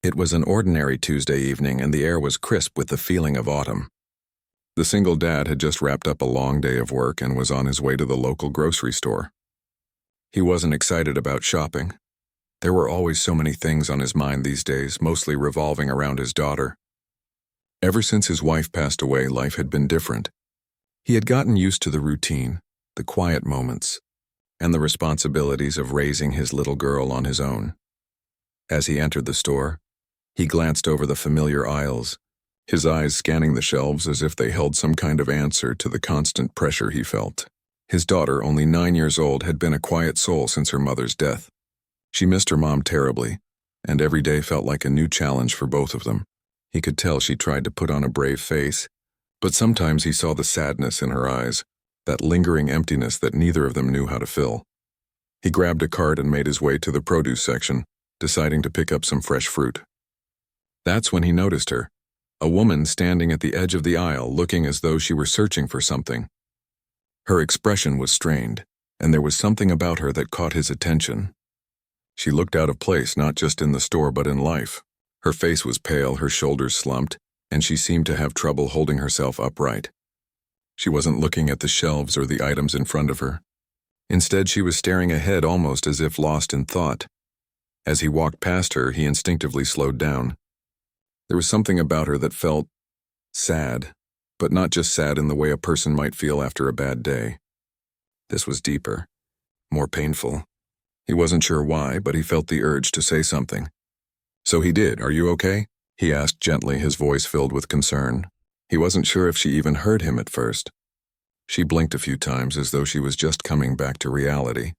It was an ordinary Tuesday evening, and the air was crisp with the feeling of autumn. The single dad had just wrapped up a long day of work and was on his way to the local grocery store. He wasn't excited about shopping. There were always so many things on his mind these days, mostly revolving around his daughter. Ever since his wife passed away, life had been different. He had gotten used to the routine, the quiet moments, and the responsibilities of raising his little girl on his own. As he entered the store, he glanced over the familiar aisles, his eyes scanning the shelves as if they held some kind of answer to the constant pressure he felt. His daughter, only 9 years old, had been a quiet soul since her mother's death. She missed her mom terribly, and every day felt like a new challenge for both of them. He could tell she tried to put on a brave face, but sometimes he saw the sadness in her eyes, that lingering emptiness that neither of them knew how to fill. He grabbed a cart and made his way to the produce section, deciding to pick up some fresh fruit. That's when he noticed her, a woman standing at the edge of the aisle looking as though she were searching for something. Her expression was strained, and there was something about her that caught his attention. She looked out of place not just in the store but in life. Her face was pale, her shoulders slumped, and she seemed to have trouble holding herself upright. She wasn't looking at the shelves or the items in front of her. Instead, she was staring ahead almost as if lost in thought. As he walked past her, he instinctively slowed down. There was something about her that felt sad, but not just sad in the way a person might feel after a bad day. This was deeper, more painful. He wasn't sure why, but he felt the urge to say something. So he did. "Are you okay?" he asked gently, his voice filled with concern. He wasn't sure if she even heard him at first. She blinked a few times as though she was just coming back to reality.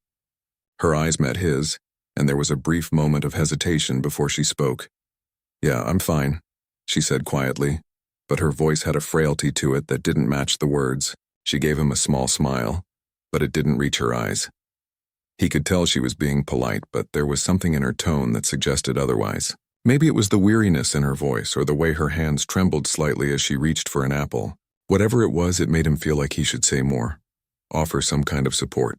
Her eyes met his, and there was a brief moment of hesitation before she spoke. "Yeah, I'm fine," she said quietly, but her voice had a frailty to it that didn't match the words. She gave him a small smile, but it didn't reach her eyes. He could tell she was being polite, but there was something in her tone that suggested otherwise. Maybe it was the weariness in her voice or the way her hands trembled slightly as she reached for an apple. Whatever it was, it made him feel like he should say more, offer some kind of support.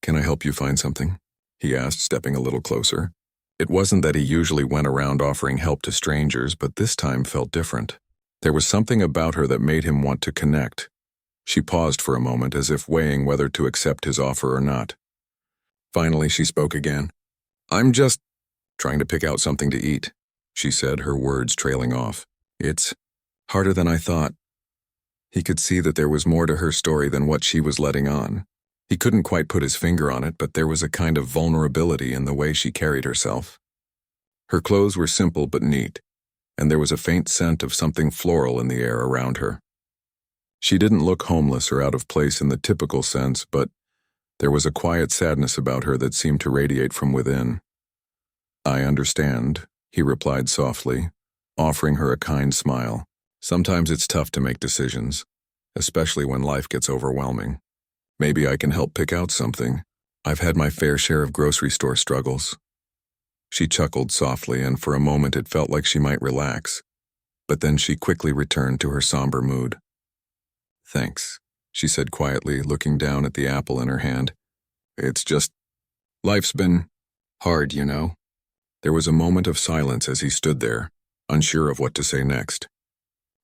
"Can I help you find something?" he asked, stepping a little closer. It wasn't that he usually went around offering help to strangers, but this time felt different. There was something about her that made him want to connect. She paused for a moment as if weighing whether to accept his offer or not. Finally, she spoke again. "I'm just trying to pick out something to eat," she said, her words trailing off. "It's harder than I thought." He could see that there was more to her story than what she was letting on. He couldn't quite put his finger on it, but there was a kind of vulnerability in the way she carried herself. Her clothes were simple but neat, and there was a faint scent of something floral in the air around her. She didn't look homeless or out of place in the typical sense, but there was a quiet sadness about her that seemed to radiate from within. "I understand," he replied softly, offering her a kind smile. "Sometimes it's tough to make decisions, especially when life gets overwhelming. Maybe I can help pick out something. I've had my fair share of grocery store struggles." She chuckled softly, and for a moment it felt like she might relax, but then she quickly returned to her somber mood. "Thanks," she said quietly, looking down at the apple in her hand. "It's just, life's been hard, you know." There was a moment of silence as he stood there, unsure of what to say next.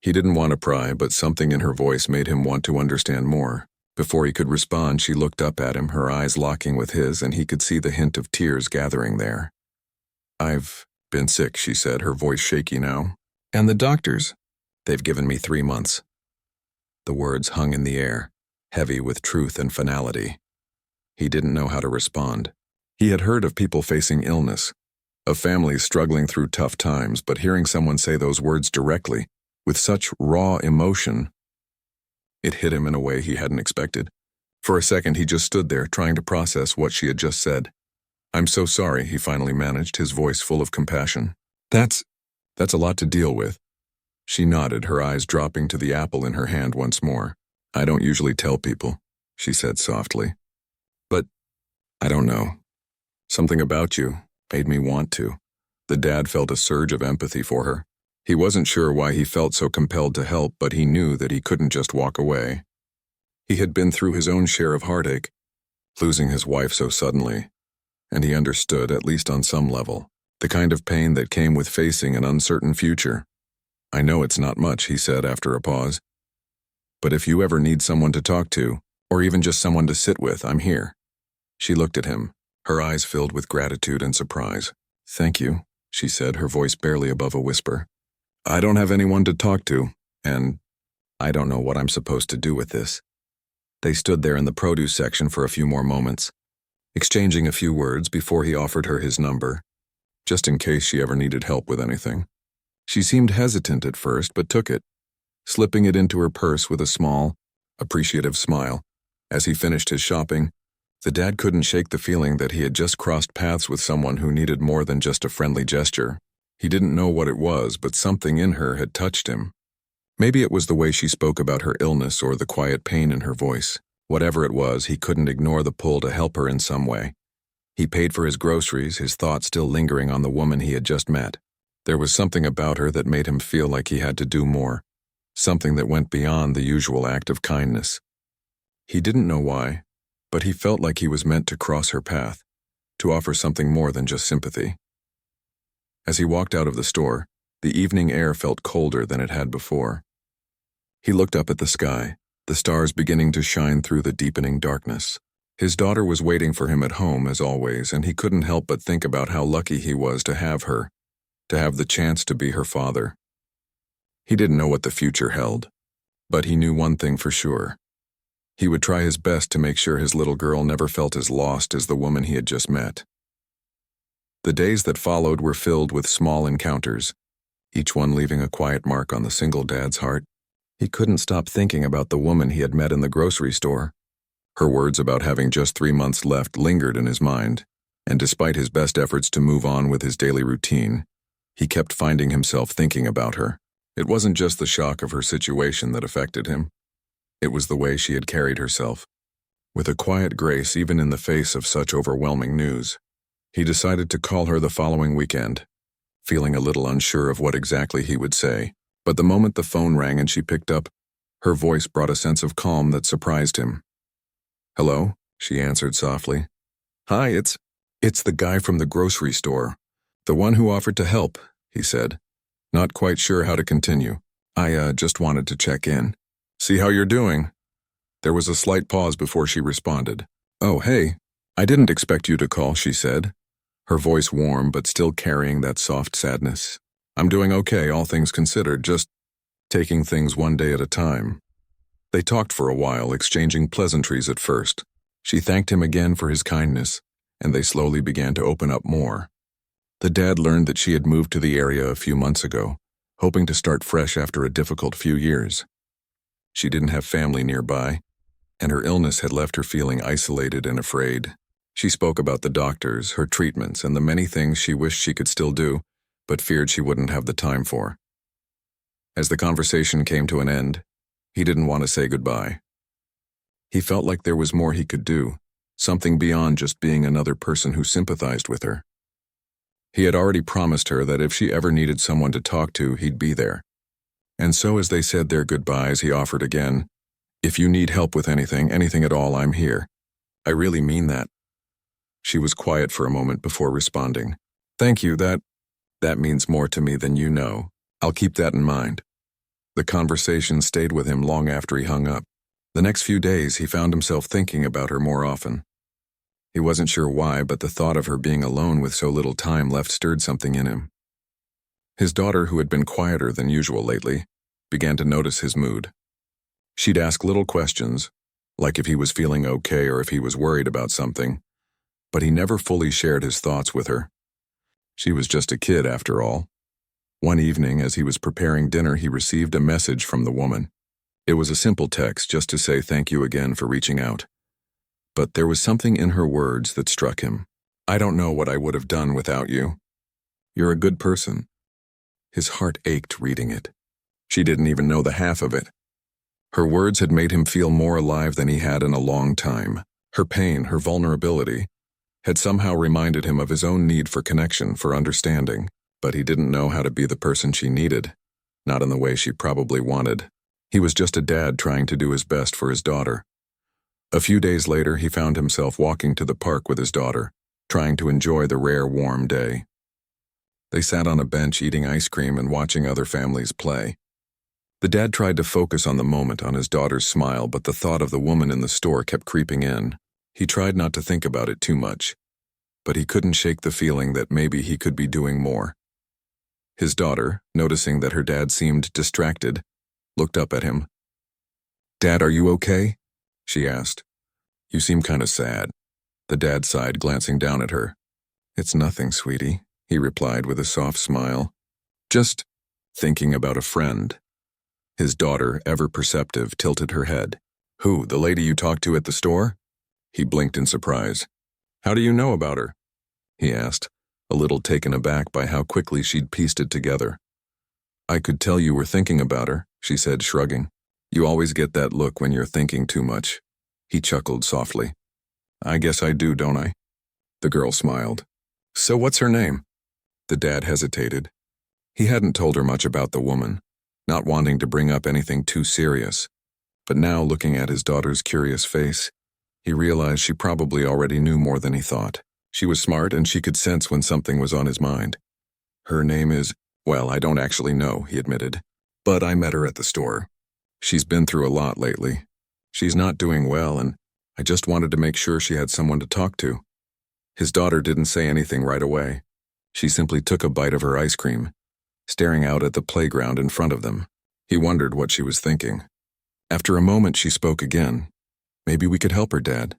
He didn't want to pry, but something in her voice made him want to understand more. Before he could respond, she looked up at him, her eyes locking with his, and he could see the hint of tears gathering there. "I've been sick," she said, her voice shaky now. "And the doctors? They've given me 3 months." The words hung in the air, heavy with truth and finality. He didn't know how to respond. He had heard of people facing illness, of families struggling through tough times, but hearing someone say those words directly, with such raw emotion, it hit him in a way he hadn't expected. For a second, he just stood there, trying to process what she had just said. "I'm so sorry," he finally managed, his voice full of compassion. That's a lot to deal with." She nodded, her eyes dropping to the apple in her hand once more. "I don't usually tell people," she said softly. "But I don't know. Something about you made me want to." The dad felt a surge of empathy for her. He wasn't sure why he felt so compelled to help, but he knew that he couldn't just walk away. He had been through his own share of heartache, losing his wife so suddenly, and he understood, at least on some level. the kind of pain that came with facing an uncertain future. "I know it's not much," he said after a pause. "But if you ever need someone to talk to, or even just someone to sit with, I'm here." She looked at him, her eyes filled with gratitude and surprise. "Thank you," she said, her voice barely above a whisper. "I don't have anyone to talk to, and I don't know what I'm supposed to do with this." They stood there in the produce section for a few more moments, exchanging a few words before he offered her his number, just in case she ever needed help with anything. She seemed hesitant at first, but took it, slipping it into her purse with a small, appreciative smile. As he finished his shopping, the dad couldn't shake the feeling that he had just crossed paths with someone who needed more than just a friendly gesture. He didn't know what it was, but something in her had touched him. Maybe it was the way she spoke about her illness or the quiet pain in her voice. Whatever it was, he couldn't ignore the pull to help her in some way. He paid for his groceries, his thoughts still lingering on the woman he had just met. There was something about her that made him feel like he had to do more, something that went beyond the usual act of kindness. He didn't know why, but he felt like he was meant to cross her path, to offer something more than just sympathy. As he walked out of the store, the evening air felt colder than it had before. He looked up at the sky, the stars beginning to shine through the deepening darkness. His daughter was waiting for him at home, as always, and he couldn't help but think about how lucky he was to have her, to have the chance to be her father. He didn't know what the future held, but he knew one thing for sure. He would try his best to make sure his little girl never felt as lost as the woman he had just met. The days that followed were filled with small encounters, each one leaving a quiet mark on the single dad's heart. He couldn't stop thinking about the woman he had met in the grocery store. Her words about having just 3 months left lingered in his mind, and despite his best efforts to move on with his daily routine, he kept finding himself thinking about her. It wasn't just the shock of her situation that affected him. It was the way she had carried herself, with a quiet grace even in the face of such overwhelming news. He decided to call her the following weekend, feeling a little unsure of what exactly he would say. But the moment the phone rang and she picked up, her voice brought a sense of calm that surprised him. "Hello," she answered softly. "Hi, it's the guy from the grocery store. The one who offered to help," he said, not quite sure how to continue. I just wanted to check in. See how you're doing." There was a slight pause before she responded. "Oh, hey, I didn't expect you to call," she said, her voice warm but still carrying that soft sadness. "I'm doing okay, all things considered, just taking things one day at a time." They talked for a while, exchanging pleasantries at first. She thanked him again for his kindness, and they slowly began to open up more. The dad learned that she had moved to the area a few months ago, hoping to start fresh after a difficult few years. She didn't have family nearby, and her illness had left her feeling isolated and afraid. She spoke about the doctors, her treatments, and the many things she wished she could still do, but feared she wouldn't have the time for. As the conversation came to an end, he didn't want to say goodbye. He felt like there was more he could do, something beyond just being another person who sympathized with her. He had already promised her that if she ever needed someone to talk to, he'd be there. And so as they said their goodbyes, he offered again, "If you need help with anything at all, I'm here. I really mean that." She was quiet for a moment before responding. "Thank you, that means more to me than you know. I'll keep that in mind." The conversation stayed with him long after he hung up. The next few days, he found himself thinking about her more often. He wasn't sure why, but the thought of her being alone with so little time left stirred something in him. His daughter, who had been quieter than usual lately, began to notice his mood. She'd ask little questions, like if he was feeling okay or if he was worried about something, but he never fully shared his thoughts with her. She was just a kid, after all. One evening, as he was preparing dinner, he received a message from the woman. It was a simple text just to say thank you again for reaching out. But there was something in her words that struck him. "I don't know what I would have done without you. You're a good person." His heart ached reading it. She didn't even know the half of it. Her words had made him feel more alive than he had in a long time. Her pain, her vulnerability, had somehow reminded him of his own need for connection, for understanding, but he didn't know how to be the person she needed, not in the way she probably wanted. He was just a dad trying to do his best for his daughter. A few days later, he found himself walking to the park with his daughter, trying to enjoy the rare warm day. They sat on a bench eating ice cream and watching other families play. The dad tried to focus on the moment, on his daughter's smile, but the thought of the woman in the store kept creeping in. He tried not to think about it too much, but he couldn't shake the feeling that maybe he could be doing more. His daughter, noticing that her dad seemed distracted, looked up at him. "Dad, are you okay?" she asked. "You seem kind of sad." The dad sighed, glancing down at her. "It's nothing, sweetie," he replied with a soft smile. "Just thinking about a friend." His daughter, ever perceptive, tilted her head. "Who, the lady you talked to at the store?" He blinked in surprise. "How do you know about her?" he asked, a little taken aback by how quickly she'd pieced it together. "I could tell you were thinking about her," she said, shrugging. "You always get that look when you're thinking too much." He chuckled softly. "I guess I do, don't I?" The girl smiled. "So what's her name?" The dad hesitated. He hadn't told her much about the woman, not wanting to bring up anything too serious. But now, looking at his daughter's curious face, he realized she probably already knew more than he thought. She was smart, and she could sense when something was on his mind. "Her name is, well, I don't actually know," he admitted. "But I met her at the store. She's been through a lot lately. She's not doing well, and I just wanted to make sure she had someone to talk to." His daughter didn't say anything right away. She simply took a bite of her ice cream, staring out at the playground in front of them. He wondered what she was thinking. After a moment, she spoke again. "Maybe we could help her, Dad,"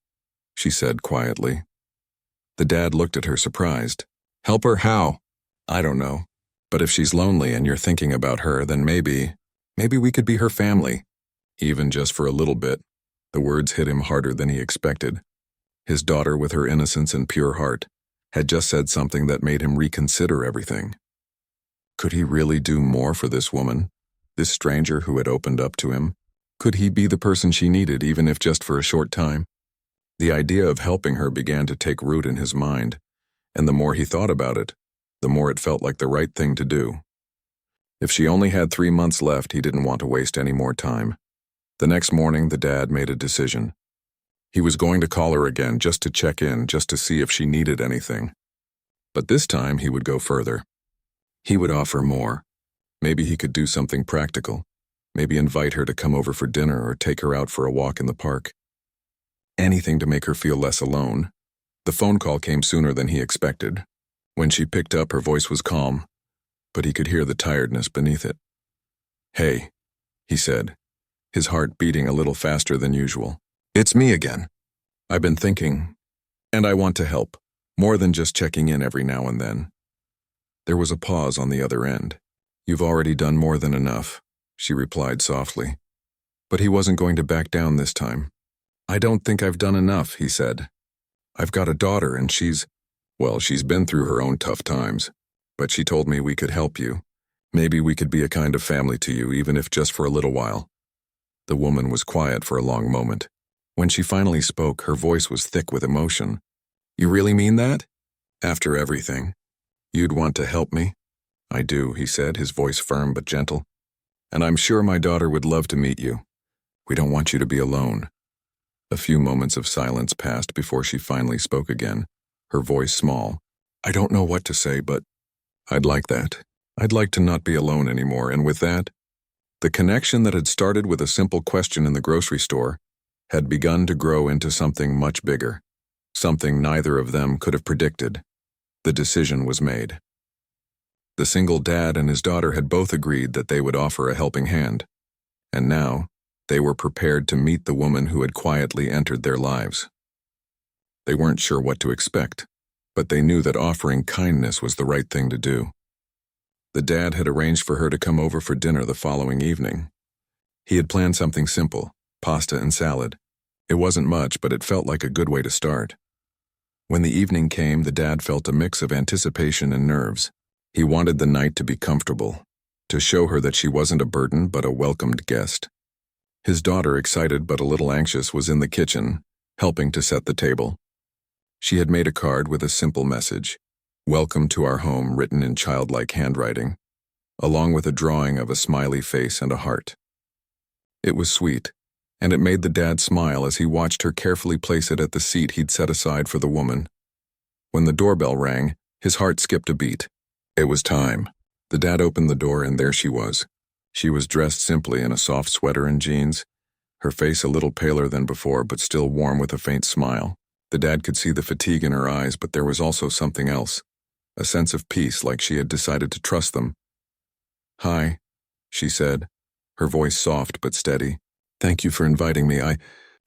she said quietly. The dad looked at her, surprised. "Help her how?" "I don't know. But if she's lonely and you're thinking about her, then maybe we could be her family. Even just for a little bit." The words hit him harder than he expected. His daughter, with her innocence and pure heart, had just said something that made him reconsider everything. Could he really do more for this woman, this stranger who had opened up to him? Could he be the person she needed, even if just for a short time? The idea of helping her began to take root in his mind, and the more he thought about it, the more it felt like the right thing to do. If she only had 3 months left, he didn't want to waste any more time. The next morning, the dad made a decision. He was going to call her again just to check in, just to see if she needed anything. But this time, he would go further. He would offer more. Maybe he could do something practical. Maybe invite her to come over for dinner or take her out for a walk in the park. Anything to make her feel less alone. The phone call came sooner than he expected. When she picked up, her voice was calm, but he could hear the tiredness beneath it. "Hey," he said, his heart beating a little faster than usual. "It's me again. I've been thinking, and I want to help, more than just checking in every now and then." There was a pause on the other end. "You've already done more than enough," she replied softly. But he wasn't going to back down this time. "I don't think I've done enough," he said. "I've got a daughter, and she's been through her own tough times, but she told me we could help you. Maybe we could be a kind of family to you, even if just for a little while." The woman was quiet for a long moment. When she finally spoke, her voice was thick with emotion. "You really mean that? After everything? You'd want to help me?" "I do," he said, his voice firm but gentle. "And I'm sure my daughter would love to meet you. We don't want you to be alone." A few moments of silence passed before she finally spoke again, her voice small. "I don't know what to say, but I'd like that. I'd like to not be alone anymore." And with that, the connection that had started with a simple question in the grocery store had begun to grow into something much bigger, something neither of them could have predicted. The decision was made. The single dad and his daughter had both agreed that they would offer a helping hand, and now they were prepared to meet the woman who had quietly entered their lives. They weren't sure what to expect, but they knew that offering kindness was the right thing to do. The dad had arranged for her to come over for dinner the following evening. He had planned something simple, pasta and salad. It wasn't much, but it felt like a good way to start. When the evening came, the dad felt a mix of anticipation and nerves. He wanted the night to be comfortable, to show her that she wasn't a burden but a welcomed guest. His daughter, excited but a little anxious, was in the kitchen, helping to set the table. She had made a card with a simple message, "Welcome to our home," written in childlike handwriting, along with a drawing of a smiley face and a heart. It was sweet, and it made the dad smile as he watched her carefully place it at the seat he'd set aside for the woman. When the doorbell rang, his heart skipped a beat. It was time. The dad opened the door and there she was. She was dressed simply in a soft sweater and jeans, her face a little paler than before but still warm with a faint smile. The dad could see the fatigue in her eyes, but there was also something else, a sense of peace, like she had decided to trust them. "Hi," she said, her voice soft but steady. "Thank you for inviting me. I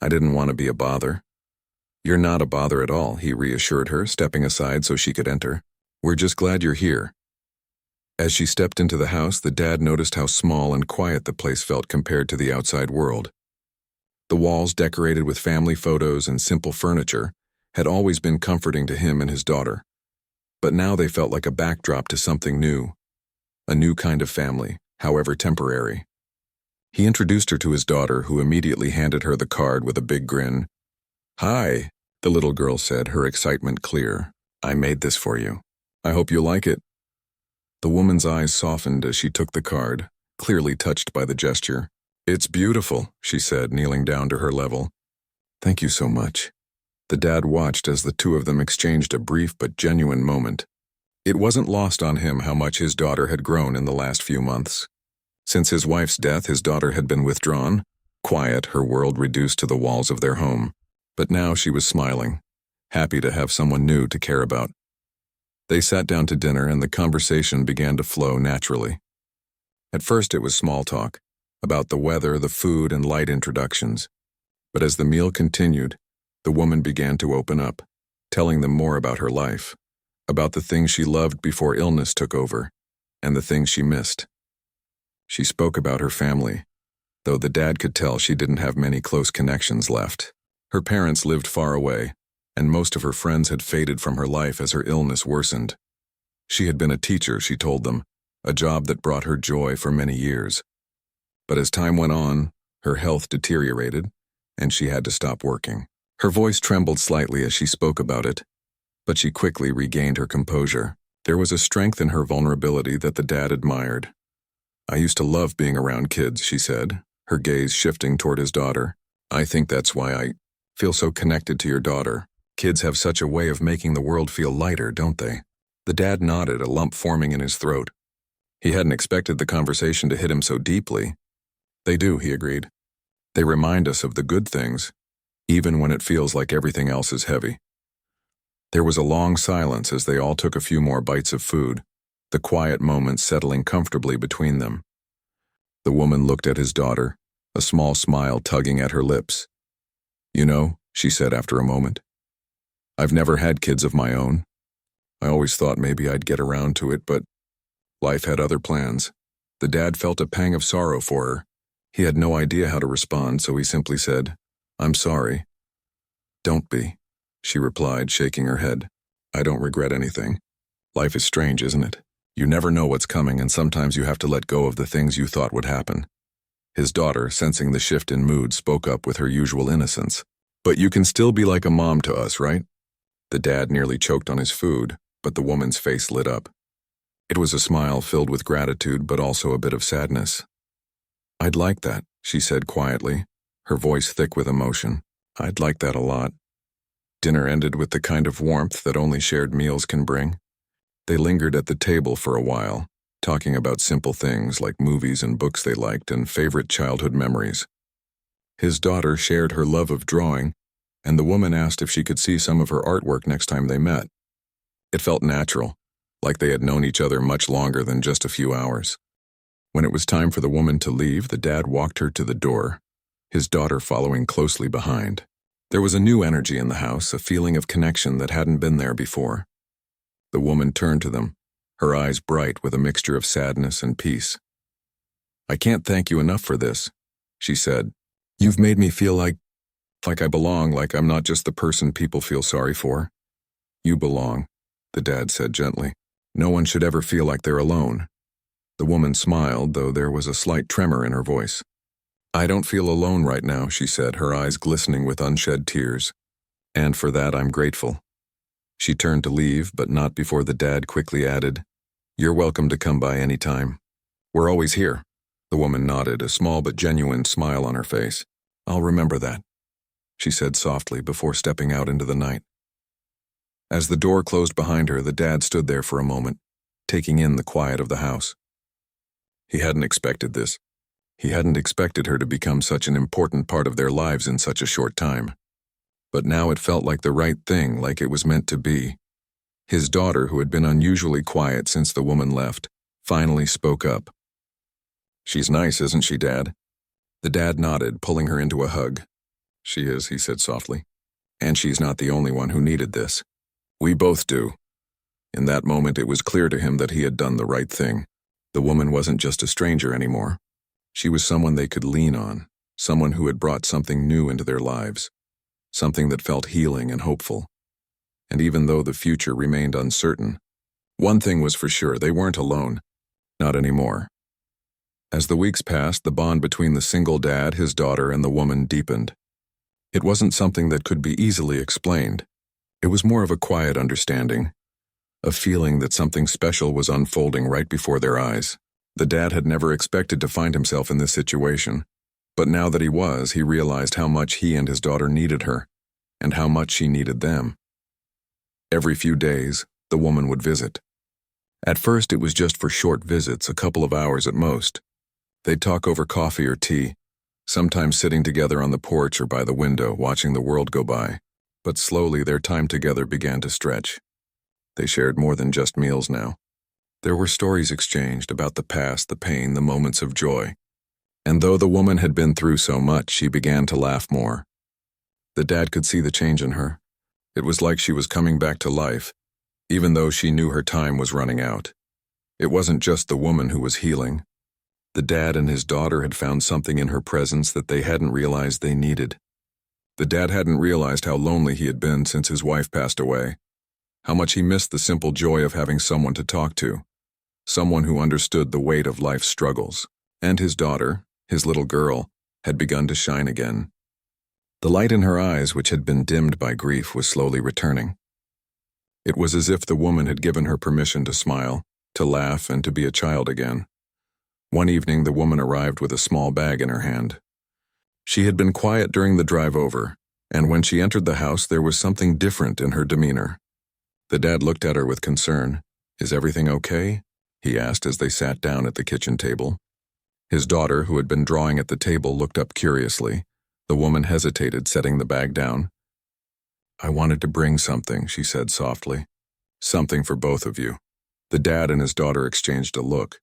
didn't want to be a bother." "You're not a bother at all," he reassured her, stepping aside so she could enter. "We're just glad you're here." As she stepped into the house, the dad noticed how small and quiet the place felt compared to the outside world. The walls, decorated with family photos and simple furniture, had always been comforting to him and his daughter. But now they felt like a backdrop to something new, a new kind of family, however temporary. He introduced her to his daughter, who immediately handed her the card with a big grin. "Hi," the little girl said, her excitement clear. "I made this for you. I hope you like it." The woman's eyes softened as she took the card, clearly touched by the gesture. "It's beautiful," she said, kneeling down to her level. "Thank you so much." The dad watched as the two of them exchanged a brief but genuine moment. It wasn't lost on him how much his daughter had grown in the last few months. Since his wife's death, his daughter had been withdrawn, quiet, her world reduced to the walls of their home. But now she was smiling, happy to have someone new to care about. They sat down to dinner and the conversation began to flow naturally. At first it was small talk, about the weather, the food, and light introductions. But as the meal continued, the woman began to open up, telling them more about her life, about the things she loved before illness took over, and the things she missed. She spoke about her family, though the dad could tell she didn't have many close connections left. Her parents lived far away, and most of her friends had faded from her life as her illness worsened. She had been a teacher, she told them, a job that brought her joy for many years. But as time went on, her health deteriorated, and she had to stop working. Her voice trembled slightly as she spoke about it, but she quickly regained her composure. There was a strength in her vulnerability that the dad admired. "I used to love being around kids," she said, her gaze shifting toward his daughter. "I think that's why I feel so connected to your daughter. Kids have such a way of making the world feel lighter, don't they?" The dad nodded, a lump forming in his throat. He hadn't expected the conversation to hit him so deeply. "They do," he agreed. "They remind us of the good things, even when it feels like everything else is heavy." There was a long silence as they all took a few more bites of food, the quiet moments settling comfortably between them. The woman looked at his daughter, a small smile tugging at her lips. "You know," she said after a moment, "I've never had kids of my own. I always thought maybe I'd get around to it, but life had other plans." The dad felt a pang of sorrow for her. He had no idea how to respond, so he simply said, "I'm sorry." "Don't be," she replied, shaking her head. "I don't regret anything. Life is strange, isn't it? You never know what's coming, and sometimes you have to let go of the things you thought would happen." His daughter, sensing the shift in mood, spoke up with her usual innocence. "But you can still be like a mom to us, right?" The dad nearly choked on his food, but the woman's face lit up. It was a smile filled with gratitude, but also a bit of sadness. "I'd like that," she said quietly, her voice thick with emotion. "I'd like that a lot." Dinner ended with the kind of warmth that only shared meals can bring. They lingered at the table for a while, talking about simple things like movies and books they liked and favorite childhood memories. His daughter shared her love of drawing, and the woman asked if she could see some of her artwork next time they met. It felt natural, like they had known each other much longer than just a few hours. When it was time for the woman to leave, the dad walked her to the door, his daughter following closely behind. There was a new energy in the house, a feeling of connection that hadn't been there before. The woman turned to them, her eyes bright with a mixture of sadness and peace. "I can't thank you enough for this," she said. "You've made me feel like I belong, like I'm not just the person people feel sorry for." "You belong," the dad said gently. "No one should ever feel like they're alone." The woman smiled, though there was a slight tremor in her voice. "I don't feel alone right now," she said, her eyes glistening with unshed tears. "And for that I'm grateful." She turned to leave, but not before the dad quickly added, "You're welcome to come by any time. We're always here." The woman nodded, a small but genuine smile on her face. "I'll remember that," she said softly before stepping out into the night. As the door closed behind her, the dad stood there for a moment, taking in the quiet of the house. He hadn't expected this. He hadn't expected her to become such an important part of their lives in such a short time. But now it felt like the right thing, like it was meant to be. His daughter, who had been unusually quiet since the woman left, finally spoke up. "She's nice, isn't she, Dad?" The dad nodded, pulling her into a hug. "She is," he said softly. "And she's not the only one who needed this. We both do." In that moment, it was clear to him that he had done the right thing. The woman wasn't just a stranger anymore. She was someone they could lean on, someone who had brought something new into their lives, something that felt healing and hopeful. And even though the future remained uncertain, one thing was for sure: they weren't alone. Not anymore. As the weeks passed, the bond between the single dad, his daughter, and the woman deepened. It wasn't something that could be easily explained. It was more of a quiet understanding, a feeling that something special was unfolding right before their eyes. The dad had never expected to find himself in this situation, but now that he was, he realized how much he and his daughter needed her, and how much she needed them. Every few days, the woman would visit. At first, it was just for short visits, a couple of hours at most. They'd talk over coffee or tea, sometimes sitting together on the porch or by the window, watching the world go by. But slowly, their time together began to stretch. They shared more than just meals now. There were stories exchanged about the past, the pain, the moments of joy. And though the woman had been through so much, she began to laugh more. The dad could see the change in her. It was like she was coming back to life, even though she knew her time was running out. It wasn't just the woman who was healing. The dad and his daughter had found something in her presence that they hadn't realized they needed. The dad hadn't realized how lonely he had been since his wife passed away, how much he missed the simple joy of having someone to talk to, someone who understood the weight of life's struggles. And his daughter, his little girl, had begun to shine again. The light in her eyes, which had been dimmed by grief, was slowly returning. It was as if the woman had given her permission to smile, to laugh, and to be a child again. One evening, the woman arrived with a small bag in her hand. She had been quiet during the drive over, and when she entered the house, there was something different in her demeanor. The dad looked at her with concern. "Is everything okay?" he asked as they sat down at the kitchen table. His daughter, who had been drawing at the table, looked up curiously. The woman hesitated, setting the bag down. "I wanted to bring something," she said softly. "Something for both of you." The dad and his daughter exchanged a look.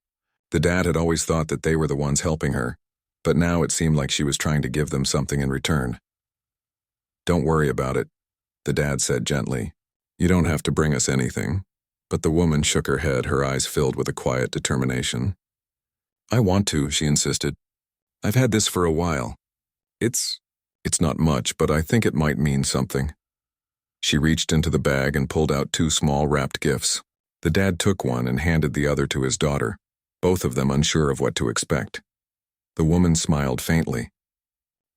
The dad had always thought that they were the ones helping her, but now it seemed like she was trying to give them something in return. "Don't worry about it," the dad said gently. "You don't have to bring us anything." But the woman shook her head, her eyes filled with a quiet determination. "I want to," she insisted. "I've had this for a while. It's not much, but I think it might mean something." She reached into the bag and pulled out 2 small wrapped gifts. The dad took one and handed the other to his daughter, both of them unsure of what to expect. The woman smiled faintly.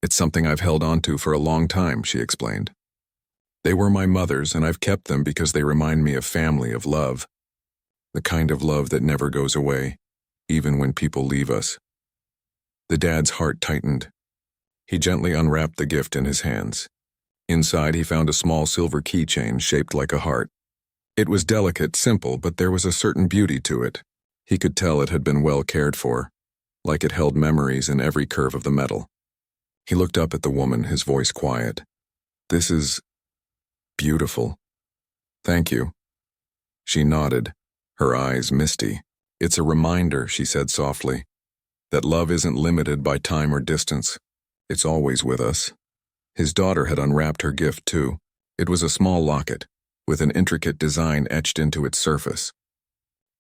"It's something I've held on to for a long time," she explained. "They were my mother's, and I've kept them because they remind me of family, of love. The kind of love that never goes away, even when people leave us." The dad's heart tightened. He gently unwrapped the gift in his hands. Inside, he found a small silver keychain shaped like a heart. It was delicate, simple, but there was a certain beauty to it. He could tell it had been well cared for, like it held memories in every curve of the metal. He looked up at the woman, his voice quiet. "This is beautiful. Thank you." She nodded, her eyes misty. "It's a reminder," she said softly, "that love isn't limited by time or distance. It's always with us." His daughter had unwrapped her gift too. It was a small locket, with an intricate design etched into its surface.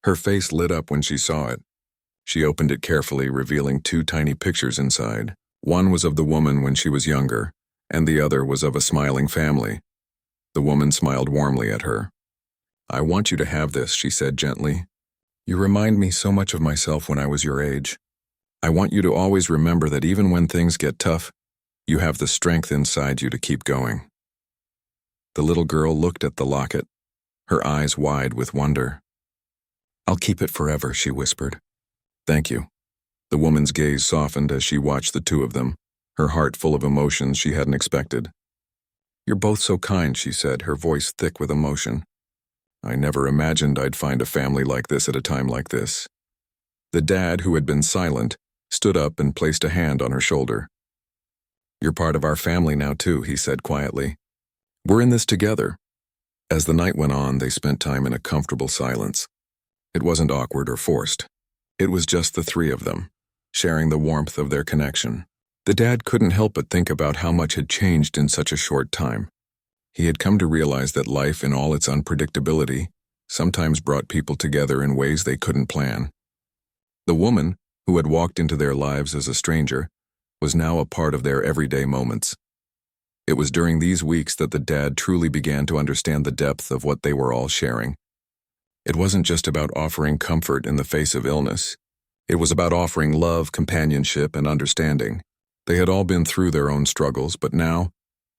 Her face lit up when she saw it. She opened it carefully, revealing 2 tiny pictures inside. One was of the woman when she was younger, and the other was of a smiling family. The woman smiled warmly at her. "I want you to have this," she said gently. "You remind me so much of myself when I was your age. I want you to always remember that even when things get tough, you have the strength inside you to keep going." The little girl looked at the locket, her eyes wide with wonder. "I'll keep it forever," she whispered. "Thank you." The woman's gaze softened as she watched the 2 of them, her heart full of emotions she hadn't expected. "You're both so kind," she said, her voice thick with emotion. I never imagined I'd find a family like this at a time like this." The dad, who had been silent, stood up and placed a hand on her shoulder. "You're part of our family now too," he said quietly. "We're in this together." As the night went on, they spent time in a comfortable silence. It wasn't awkward or forced. It was just the three of them, sharing the warmth of their connection. The dad couldn't help but think about how much had changed in such a short time. He had come to realize that life, in all its unpredictability, sometimes brought people together in ways they couldn't plan. The woman, who had walked into their lives as a stranger, was now a part of their everyday moments. It was during these weeks that the dad truly began to understand the depth of what they were all sharing. It wasn't just about offering comfort in the face of illness. It was about offering love, companionship, and understanding. They had all been through their own struggles, but now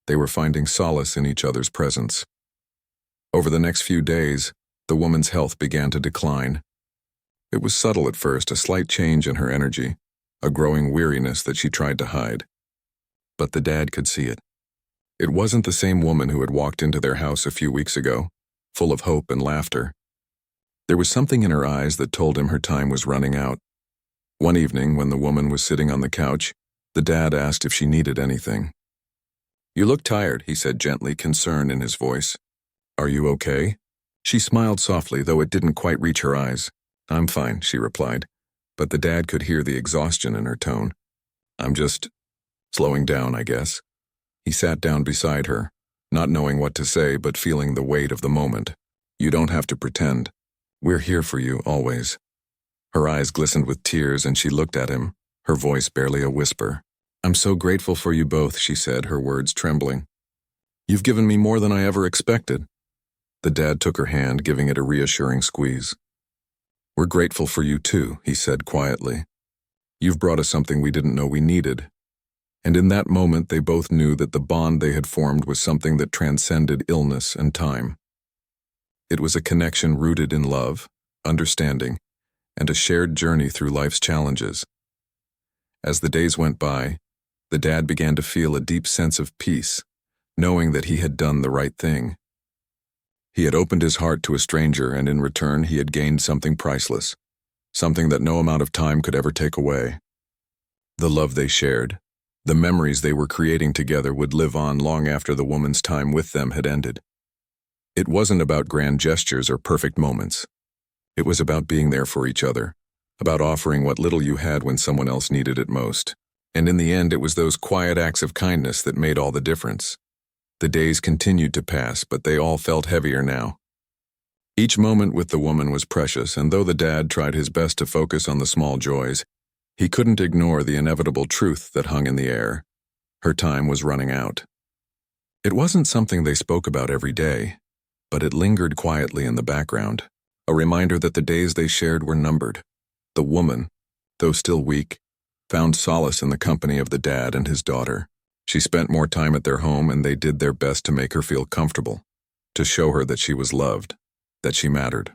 they were finding solace in each other's presence. Over the next few days, the woman's health began to decline. It was subtle at first, a slight change in her energy, a growing weariness that she tried to hide. But the dad could see it. It wasn't the same woman who had walked into their house a few weeks ago, full of hope and laughter. There was something in her eyes that told him her time was running out. One evening, when the woman was sitting on the couch, the dad asked if she needed anything. "You look tired," he said gently, concern in his voice. "Are you okay?" She smiled softly, though it didn't quite reach her eyes. "I'm fine," she replied, but the dad could hear the exhaustion in her tone. "I'm just slowing down, I guess." He sat down beside her, not knowing what to say but feeling the weight of the moment. "You don't have to pretend. We're here for you, always." Her eyes glistened with tears and she looked at him, her voice barely a whisper. "I'm so grateful for you both," she said, her words trembling. "You've given me more than I ever expected." The dad took her hand, giving it a reassuring squeeze. "We're grateful for you too," he said quietly. "You've brought us something we didn't know we needed." And in that moment they both knew that the bond they had formed was something that transcended illness and time. It was a connection rooted in love, understanding, and a shared journey through life's challenges. As the days went by, the dad began to feel a deep sense of peace, knowing that he had done the right thing. He had opened his heart to a stranger, and in return he had gained something priceless, something that no amount of time could ever take away. The love they shared, the memories they were creating together would live on long after the woman's time with them had ended. It wasn't about grand gestures or perfect moments. It was about being there for each other, about offering what little you had when someone else needed it most. And in the end, it was those quiet acts of kindness that made all the difference. The days continued to pass, but they all felt heavier now. Each moment with the woman was precious, and though the dad tried his best to focus on the small joys, he couldn't ignore the inevitable truth that hung in the air. Her time was running out. It wasn't something they spoke about every day, but it lingered quietly in the background, a reminder that the days they shared were numbered. The woman, though still weak, found solace in the company of the dad and his daughter. She spent more time at their home, and they did their best to make her feel comfortable, to show her that she was loved, that she mattered.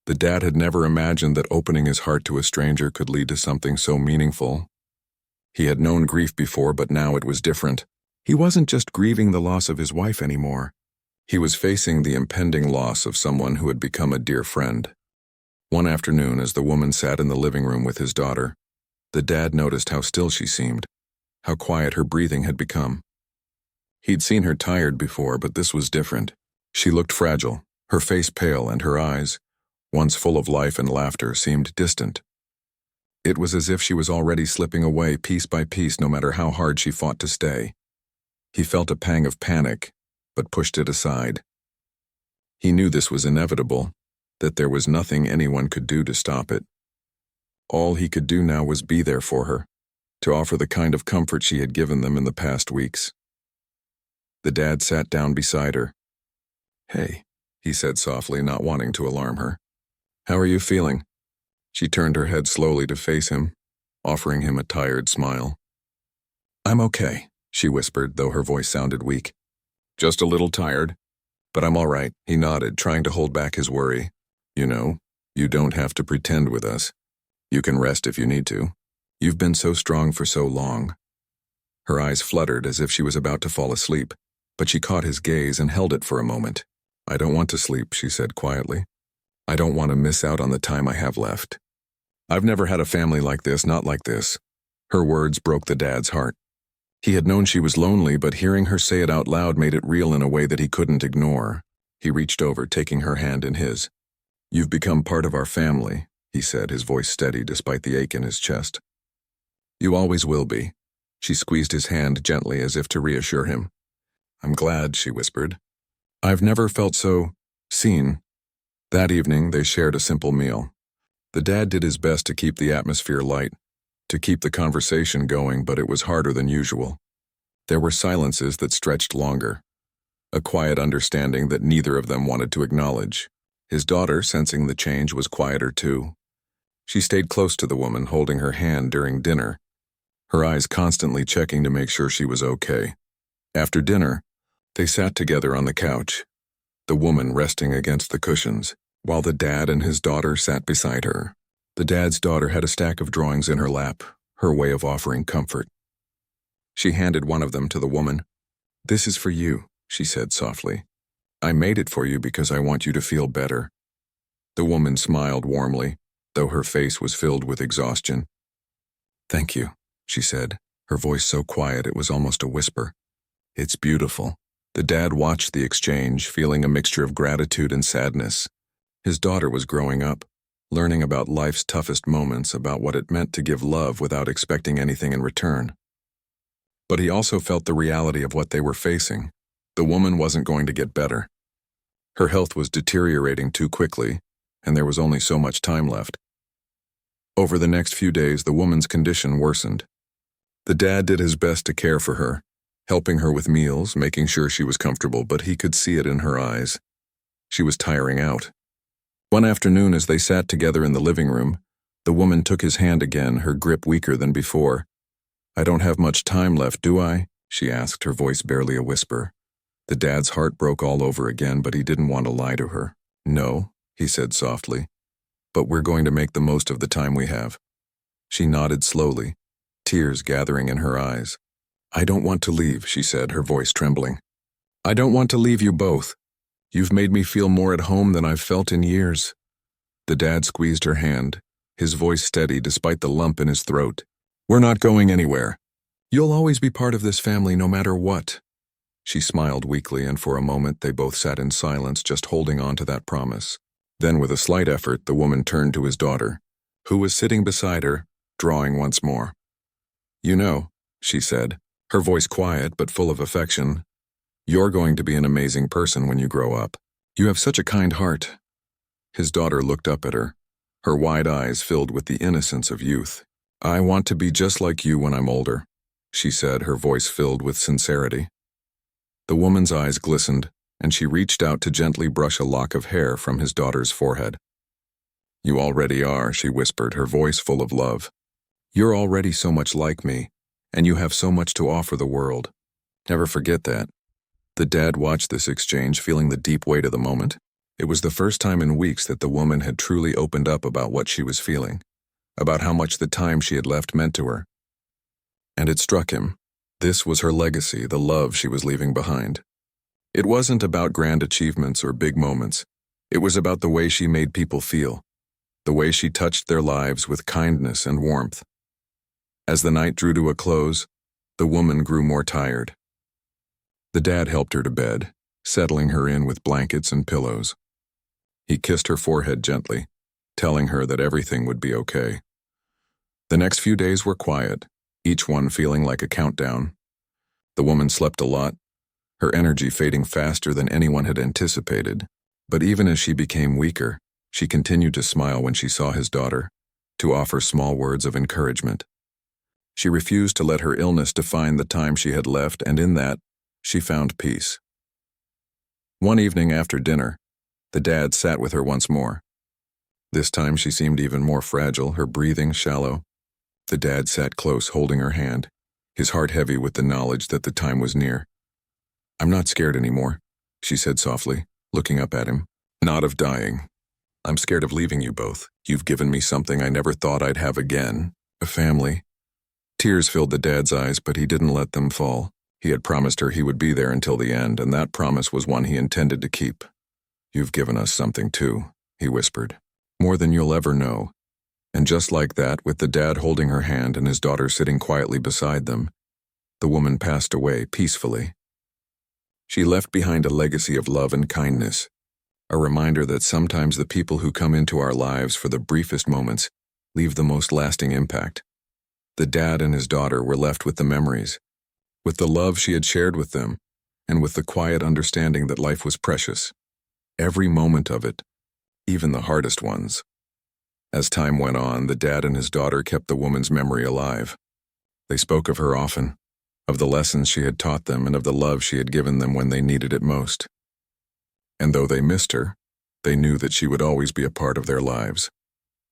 The dad had never imagined that opening his heart to a stranger could lead to something so meaningful. He had known grief before, but now it was different. He wasn't just grieving the loss of his wife anymore. He was facing the impending loss of someone who had become a dear friend. One afternoon, as the woman sat in the living room with his daughter, the dad noticed how still she seemed, how quiet her breathing had become. He'd seen her tired before, but this was different. She looked fragile, her face pale, and her eyes, once full of life and laughter, seemed distant. It was as if she was already slipping away piece by piece, no matter how hard she fought to stay. He felt a pang of panic, but pushed it aside. He knew this was inevitable, that there was nothing anyone could do to stop it. All he could do now was be there for her, to offer the kind of comfort she had given them in the past weeks. The dad sat down beside her. "Hey," he said softly, not wanting to alarm her. "How are you feeling?" She turned her head slowly to face him, offering him a tired smile. "I'm okay," she whispered, though her voice sounded weak. "Just a little tired, but I'm all right," he nodded, trying to hold back his worry. "You know, you don't have to pretend with us. You can rest if you need to. You've been so strong for so long." Her eyes fluttered as if she was about to fall asleep, but she caught his gaze and held it for a moment. I don't want to sleep, she said quietly. I don't want to miss out on the time I have left. I've never had a family like this, not like this. Her words broke the dad's heart. He had known she was lonely, but hearing her say it out loud made it real in a way that he couldn't ignore. He reached over, taking her hand in his. You've become part of our family, he said, his voice steady despite the ache in his chest. You always will be. She squeezed his hand gently as if to reassure him. I'm glad, she whispered. I've never felt so seen. That evening, they shared a simple meal. The dad did his best to keep the atmosphere light, to keep the conversation going, but it was harder than usual. There were silences that stretched longer, a quiet understanding that neither of them wanted to acknowledge. His daughter, sensing the change, was quieter too. She stayed close to the woman, holding her hand during dinner, her eyes constantly checking to make sure she was okay. After dinner, they sat together on the couch, the woman resting against the cushions, while the dad and his daughter sat beside her. The dad's daughter had a stack of drawings in her lap, her way of offering comfort. She handed one of them to the woman. This is for you, she said softly. I made it for you because I want you to feel better. The woman smiled warmly, though her face was filled with exhaustion. Thank you, she said, her voice so quiet it was almost a whisper. It's beautiful. The dad watched the exchange, feeling a mixture of gratitude and sadness. His daughter was growing up, learning about life's toughest moments, about what it meant to give love without expecting anything in return. But he also felt the reality of what they were facing. The woman wasn't going to get better. Her health was deteriorating too quickly, and there was only so much time left. Over the next few days, the woman's condition worsened. The dad did his best to care for her, helping her with meals, making sure she was comfortable, but he could see it in her eyes. She was tiring out. One afternoon, as they sat together in the living room, the woman took his hand again, her grip weaker than before. I don't have much time left, do I? She asked, her voice barely a whisper. The dad's heart broke all over again, but he didn't want to lie to her. No, he said softly, but we're going to make the most of the time we have. She nodded slowly, tears gathering in her eyes. I don't want to leave, she said, her voice trembling. I don't want to leave you both. You've made me feel more at home than I've felt in years. The dad squeezed her hand, his voice steady despite the lump in his throat. We're not going anywhere. You'll always be part of this family no matter what. She smiled weakly, and for a moment they both sat in silence, just holding on to that promise. Then with a slight effort, the woman turned to his daughter, who was sitting beside her, drawing once more. You know, she said, her voice quiet but full of affection, you're going to be an amazing person when you grow up. You have such a kind heart. His daughter looked up at her, her wide eyes filled with the innocence of youth. I want to be just like you when I'm older, she said, her voice filled with sincerity. The woman's eyes glistened, and she reached out to gently brush a lock of hair from his daughter's forehead. You already are, she whispered, her voice full of love. You're already so much like me, and you have so much to offer the world. Never forget that. The dad watched this exchange, feeling the deep weight of the moment. It was the first time in weeks that the woman had truly opened up about what she was feeling, about how much the time she had left meant to her. And it struck him. This was her legacy, the love she was leaving behind. It wasn't about grand achievements or big moments. It was about the way she made people feel, the way she touched their lives with kindness and warmth. As the night drew to a close, the woman grew more tired. The dad helped her to bed, settling her in with blankets and pillows. He kissed her forehead gently, telling her that everything would be okay. The next few days were quiet, each one feeling like a countdown. The woman slept a lot, her energy fading faster than anyone had anticipated. But even as she became weaker, she continued to smile when she saw his daughter, to offer small words of encouragement. She refused to let her illness define the time she had left, and in that, she found peace. One evening after dinner, the dad sat with her once more. This time she seemed even more fragile, her breathing shallow. The dad sat close, holding her hand, his heart heavy with the knowledge that the time was near. I'm not scared anymore, she said softly, looking up at him. Not of dying. I'm scared of leaving you both. You've given me something I never thought I'd have again, a family. Tears filled the dad's eyes, but he didn't let them fall. He had promised her he would be there until the end, and that promise was one he intended to keep. "You've given us something too," he whispered. "More than you'll ever know." And just like that, with the dad holding her hand and his daughter sitting quietly beside them, the woman passed away peacefully. She left behind a legacy of love and kindness, a reminder that sometimes the people who come into our lives for the briefest moments leave the most lasting impact. The dad and his daughter were left with the memories, with the love she had shared with them, and with the quiet understanding that life was precious. Every moment of it, even the hardest ones. As time went on, the dad and his daughter kept the woman's memory alive. They spoke of her often, of the lessons she had taught them and of the love she had given them when they needed it most. And though they missed her, they knew that she would always be a part of their lives,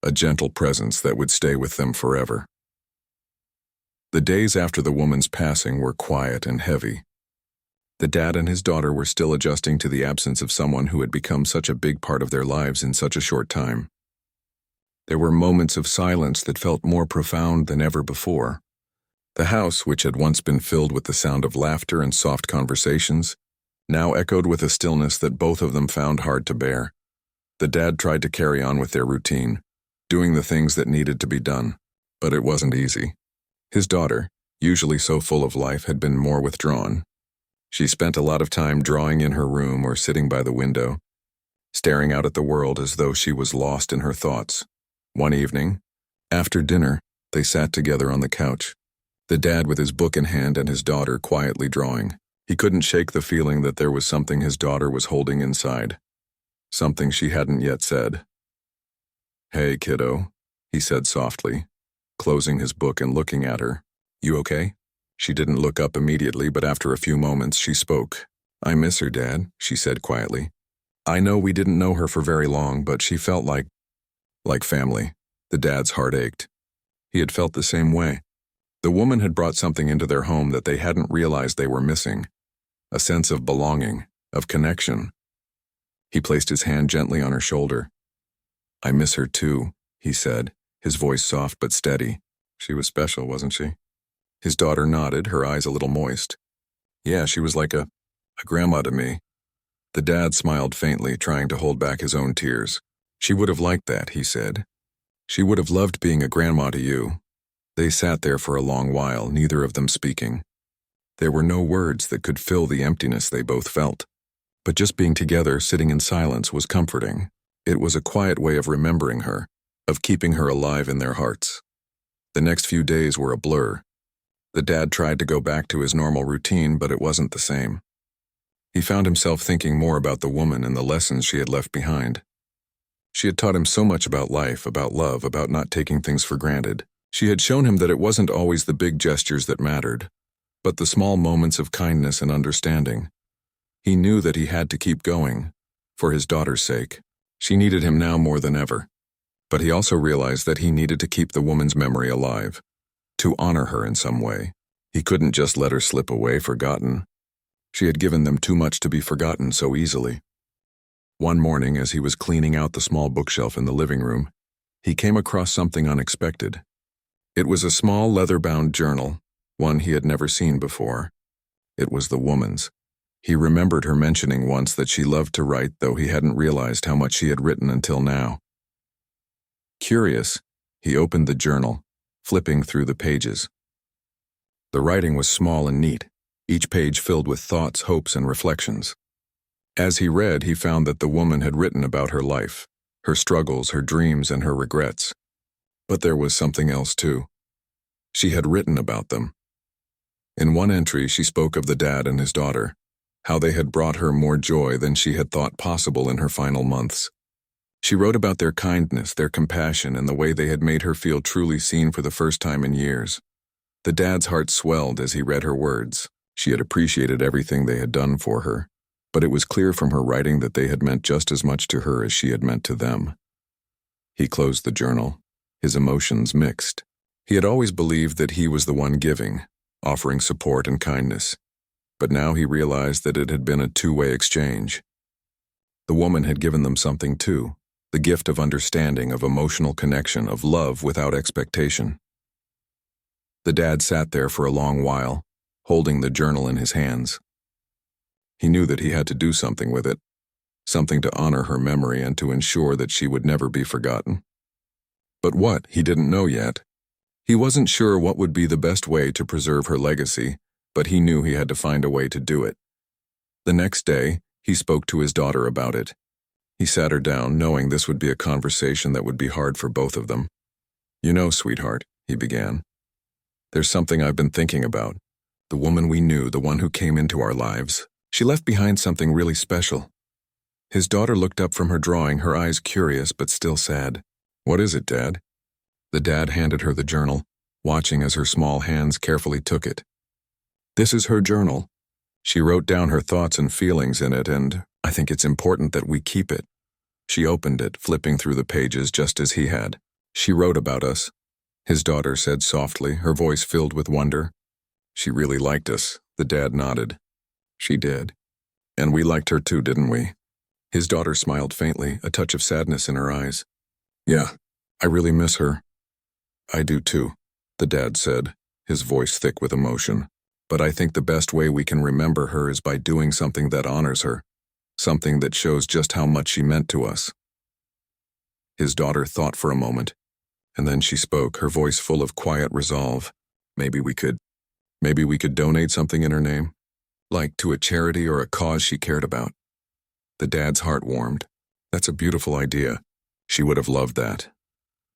a gentle presence that would stay with them forever. The days after the woman's passing were quiet and heavy. The dad and his daughter were still adjusting to the absence of someone who had become such a big part of their lives in such a short time. There were moments of silence that felt more profound than ever before. The house, which had once been filled with the sound of laughter and soft conversations, now echoed with a stillness that both of them found hard to bear. The dad tried to carry on with their routine, doing the things that needed to be done, but it wasn't easy. His daughter, usually so full of life, had been more withdrawn. She spent a lot of time drawing in her room or sitting by the window, staring out at the world as though she was lost in her thoughts. One evening, after dinner, they sat together on the couch, the dad with his book in hand and his daughter quietly drawing. He couldn't shake the feeling that there was something his daughter was holding inside, something she hadn't yet said. "Hey, kiddo," he said softly, closing his book and looking at her. "You okay?" She didn't look up immediately, but after a few moments she spoke. "I miss her, Dad," she said quietly. "I know we didn't know her for very long, but she felt like family." The dad's heart ached. He had felt the same way. The woman had brought something into their home that they hadn't realized they were missing, a sense of belonging, of connection. He placed his hand gently on her shoulder. "I miss her too," he said, his voice soft but steady. "She was special, wasn't she?" His daughter nodded, her eyes a little moist. "Yeah, she was like a grandma to me." The dad smiled faintly, trying to hold back his own tears. "She would have liked that," he said. "She would have loved being a grandma to you." They sat there for a long while, neither of them speaking. There were no words that could fill the emptiness they both felt. But just being together, sitting in silence, was comforting. It was a quiet way of remembering her, of keeping her alive in their hearts. The next few days were a blur. The dad tried to go back to his normal routine, but it wasn't the same. He found himself thinking more about the woman and the lessons she had left behind. She had taught him so much about life, about love, about not taking things for granted. She had shown him that it wasn't always the big gestures that mattered, but the small moments of kindness and understanding. He knew that he had to keep going, for his daughter's sake. She needed him now more than ever. But he also realized that he needed to keep the woman's memory alive, to honor her in some way. He couldn't just let her slip away forgotten. She had given them too much to be forgotten so easily. One morning, as he was cleaning out the small bookshelf in the living room, he came across something unexpected. It was a small leather-bound journal, one he had never seen before. It was the woman's. He remembered her mentioning once that she loved to write, though he hadn't realized how much she had written until now. Curious, he opened the journal, flipping through the pages. The writing was small and neat, each page filled with thoughts, hopes, and reflections. As he read, he found that the woman had written about her life, her struggles, her dreams, and her regrets. But there was something else too. She had written about them. In one entry, she spoke of the dad and his daughter, how they had brought her more joy than she had thought possible in her final months. She wrote about their kindness, their compassion, and the way they had made her feel truly seen for the first time in years. The dad's heart swelled as he read her words. She had appreciated everything they had done for her, but it was clear from her writing that they had meant just as much to her as she had meant to them. He closed the journal, his emotions mixed. He had always believed that he was the one giving, offering support and kindness, but now he realized that it had been a two-way exchange. The woman had given them something too, the gift of understanding, of emotional connection, of love without expectation. The dad sat there for a long while, holding the journal in his hands. He knew that he had to do something with it, something to honor her memory and to ensure that she would never be forgotten. But what, he didn't know yet. He wasn't sure what would be the best way to preserve her legacy, but he knew he had to find a way to do it. The next day, he spoke to his daughter about it. He sat her down, knowing this would be a conversation that would be hard for both of them. "You know, sweetheart," he began, "there's something I've been thinking about. The woman we knew, the one who came into our lives, she left behind something really special." His daughter looked up from her drawing, her eyes curious but still sad. "What is it, Dad?" The dad handed her the journal, watching as her small hands carefully took it. "This is her journal. She wrote down her thoughts and feelings in it, and I think it's important that we keep it." She opened it, flipping through the pages just as he had. "She wrote about us," his daughter said softly, her voice filled with wonder. "She really liked us," the dad nodded. "She did. And we liked her too, didn't we?" His daughter smiled faintly, a touch of sadness in her eyes. "Yeah, I really miss her." "I do too," the dad said, his voice thick with emotion. "But I think the best way we can remember her is by doing something that honors her, something that shows just how much she meant to us." His daughter thought for a moment, and then she spoke, her voice full of quiet resolve. Maybe we could donate something in her name, like to a charity or a cause she cared about." The dad's heart warmed. "That's a beautiful idea. She would have loved that."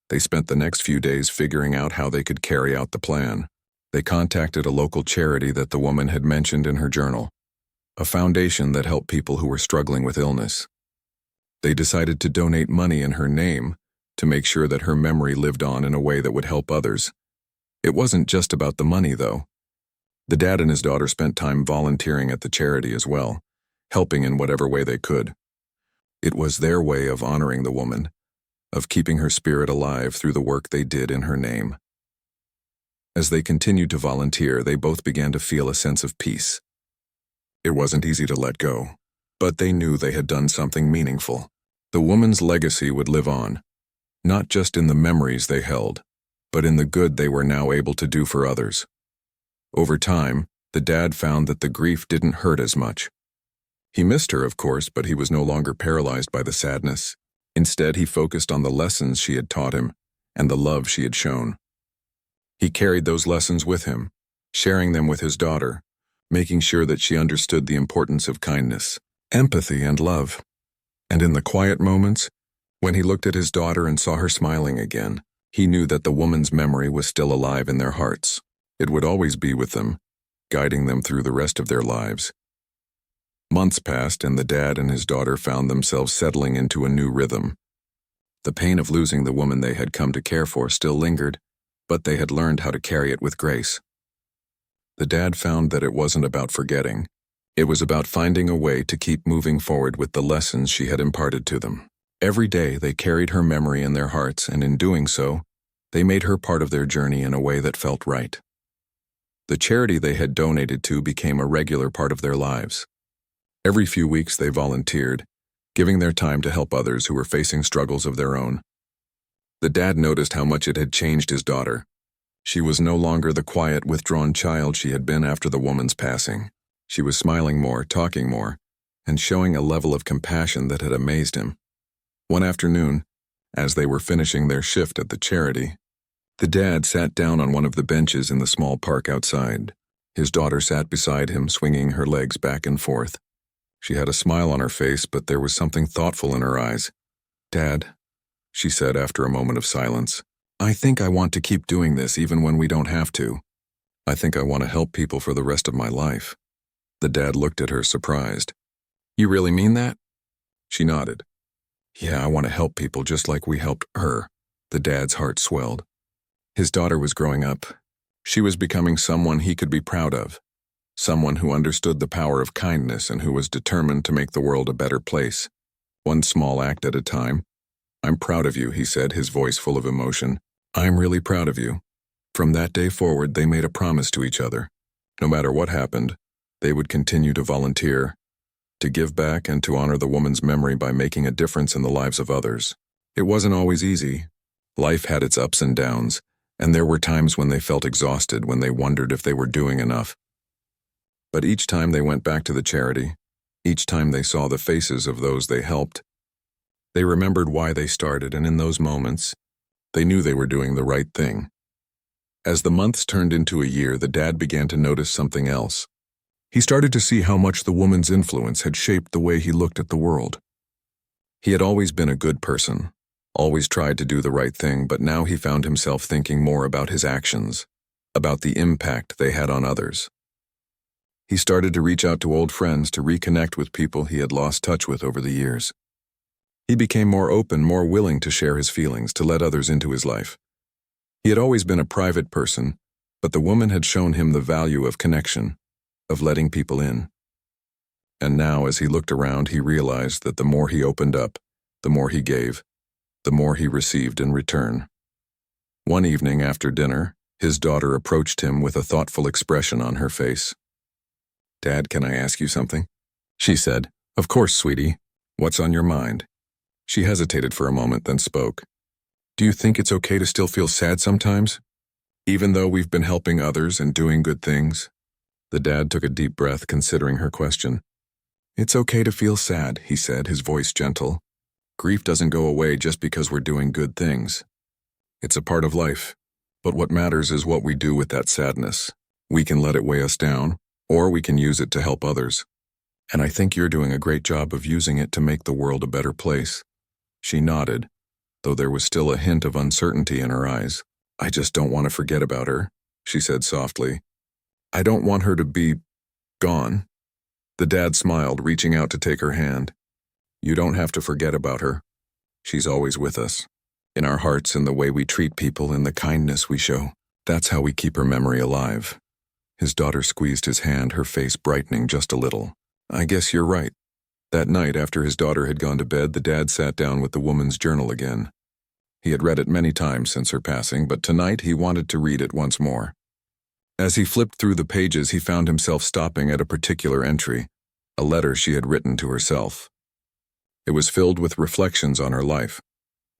They spent the next few days figuring out how they could carry out the plan. They contacted a local charity that the woman had mentioned in her journal, a foundation that helped people who were struggling with illness. They decided to donate money in her name to make sure that her memory lived on in a way that would help others. It wasn't just about the money, though. The dad and his daughter spent time volunteering at the charity as well, helping in whatever way they could. It was their way of honoring the woman, of keeping her spirit alive through the work they did in her name. As they continued to volunteer, they both began to feel a sense of peace. It wasn't easy to let go, but they knew they had done something meaningful. The woman's legacy would live on, not just in the memories they held, but in the good they were now able to do for others. Over time, the dad found that the grief didn't hurt as much. He missed her, of course, but he was no longer paralyzed by the sadness. Instead, he focused on the lessons she had taught him and the love she had shown. He carried those lessons with him, sharing them with his daughter, making sure that she understood the importance of kindness, empathy, and love. And in the quiet moments, when he looked at his daughter and saw her smiling again, he knew that the woman's memory was still alive in their hearts. It would always be with them, guiding them through the rest of their lives. Months passed, and the dad and his daughter found themselves settling into a new rhythm. The pain of losing the woman they had come to care for still lingered, but they had learned how to carry it with grace. The dad found that it wasn't about forgetting. It was about finding a way to keep moving forward with the lessons she had imparted to them. Every day they carried her memory in their hearts, and in doing so, they made her part of their journey in a way that felt right. The charity they had donated to became a regular part of their lives. Every few weeks they volunteered, giving their time to help others who were facing struggles of their own. The dad noticed how much it had changed his daughter. She was no longer the quiet, withdrawn child she had been after the woman's passing. She was smiling more, talking more, and showing a level of compassion that had amazed him. One afternoon, as they were finishing their shift at the charity, the dad sat down on one of the benches in the small park outside. His daughter sat beside him, swinging her legs back and forth. She had a smile on her face, but there was something thoughtful in her eyes. "Dad," she said after a moment of silence, "I think I want to keep doing this even when we don't have to. I think I want to help people for the rest of my life." The dad looked at her, surprised. "You really mean that?" She nodded. "Yeah, I want to help people just like we helped her." The dad's heart swelled. His daughter was growing up. She was becoming someone he could be proud of. Someone who understood the power of kindness and who was determined to make the world a better place. One small act at a time. "I'm proud of you," he said, his voice full of emotion. "I'm really proud of you." From that day forward, they made a promise to each other. No matter what happened, they would continue to volunteer, to give back, and to honor the woman's memory by making a difference in the lives of others. It wasn't always easy. Life had its ups and downs, and there were times when they felt exhausted, when they wondered if they were doing enough. But each time they went back to the charity, Each time they saw the faces of those they helped, they remembered why they started, and in those moments, they knew they were doing the right thing. As the months turned into a year, the dad began to notice something else. He started to see how much the woman's influence had shaped the way he looked at the world. He had always been a good person, always tried to do the right thing, but now he found himself thinking more about his actions, about the impact they had on others. He started to reach out to old friends to reconnect with people he had lost touch with over the years. He became more open, more willing to share his feelings, to let others into his life. He had always been a private person, but the woman had shown him the value of connection, of letting people in. And now, as he looked around, he realized that the more he opened up, the more he gave, the more he received in return. One evening after dinner, his daughter approached him with a thoughtful expression on her face. "Dad, can I ask you something?" she said. "Of course, sweetie. What's on your mind?" She hesitated for a moment, then spoke. "Do you think it's okay to still feel sad sometimes, even though we've been helping others and doing good things?" The dad took a deep breath, considering her question. "It's okay to feel sad," he said, his voice gentle. "Grief doesn't go away just because we're doing good things. It's a part of life, but what matters is what we do with that sadness. We can let it weigh us down, or we can use it to help others. And I think you're doing a great job of using it to make the world a better place." She nodded, though there was still a hint of uncertainty in her eyes. "I just don't want to forget about her," she said softly. "I don't want her to be gone." The dad smiled, reaching out to take her hand. "You don't have to forget about her. She's always with us, in our hearts, in the way we treat people, in the kindness we show. That's how we keep her memory alive." His daughter squeezed his hand, her face brightening just a little. "I guess you're right." That night, after his daughter had gone to bed, the dad sat down with the woman's journal again. He had read it many times since her passing, but tonight he wanted to read it once more. As he flipped through the pages, he found himself stopping at a particular entry, a letter she had written to herself. It was filled with reflections on her life,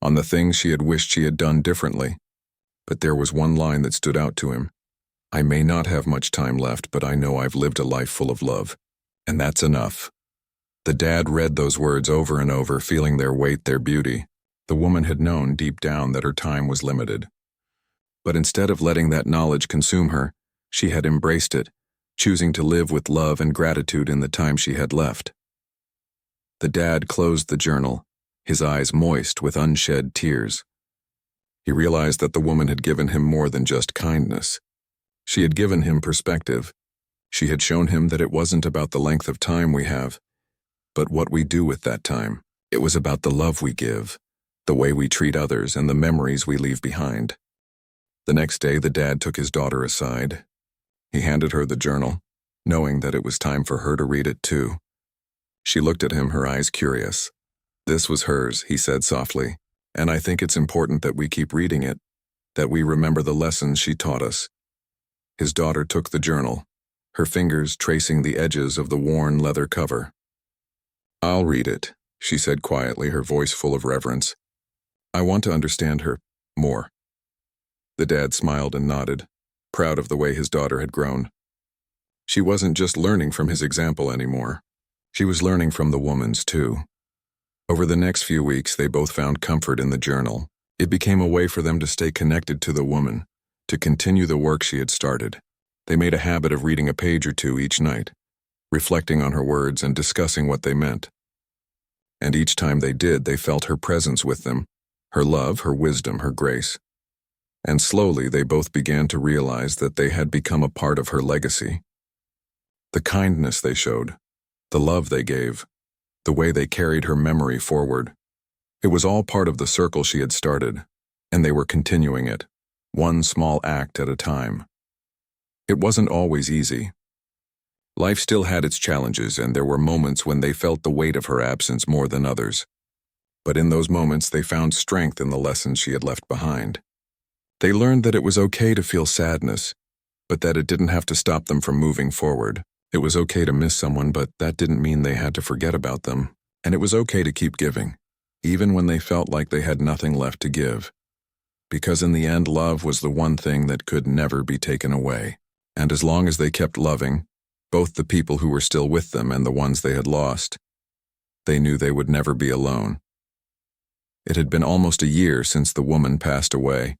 on the things she had wished she had done differently. But there was one line that stood out to him. "I may not have much time left, but I know I've lived a life full of love, and that's enough." The dad read those words over and over, feeling their weight, their beauty. The woman had known deep down that her time was limited. But instead of letting that knowledge consume her, she had embraced it, choosing to live with love and gratitude in the time she had left. The dad closed the journal, his eyes moist with unshed tears. He realized that the woman had given him more than just kindness. She had given him perspective. She had shown him that it wasn't about the length of time we have, but what we do with that time. It was about the love we give, the way we treat others, and the memories we leave behind. The next day, the dad took his daughter aside. He handed her the journal, knowing that it was time for her to read it too. She looked at him, her eyes curious. "This was hers," he said softly, "and I think it's important that we keep reading it, that we remember the lessons she taught us." His daughter took the journal, her fingers tracing the edges of the worn leather cover. "I'll read it," she said quietly, her voice full of reverence. "I want to understand her more." The dad smiled and nodded, proud of the way his daughter had grown. She wasn't just learning from his example anymore. She was learning from the woman's too. Over the next few weeks, they both found comfort in the journal. It became a way for them to stay connected to the woman, to continue the work she had started. They made a habit of reading a page or two each night, reflecting on her words and discussing what they meant. And each time they did, they felt her presence with them, her love, her wisdom, her grace. And slowly they both began to realize that they had become a part of her legacy. The kindness they showed, the love they gave, the way they carried her memory forward. It was all part of the circle she had started, and they were continuing it, one small act at a time. It wasn't always easy. Life still had its challenges, and there were moments when they felt the weight of her absence more than others. But in those moments, they found strength in the lessons she had left behind. They learned that it was okay to feel sadness, but that it didn't have to stop them from moving forward. It was okay to miss someone, but that didn't mean they had to forget about them. And it was okay to keep giving, even when they felt like they had nothing left to give. Because in the end, love was the one thing that could never be taken away. And as long as they kept loving, both the people who were still with them and the ones they had lost. They knew they would never be alone. It had been almost a year since the woman passed away,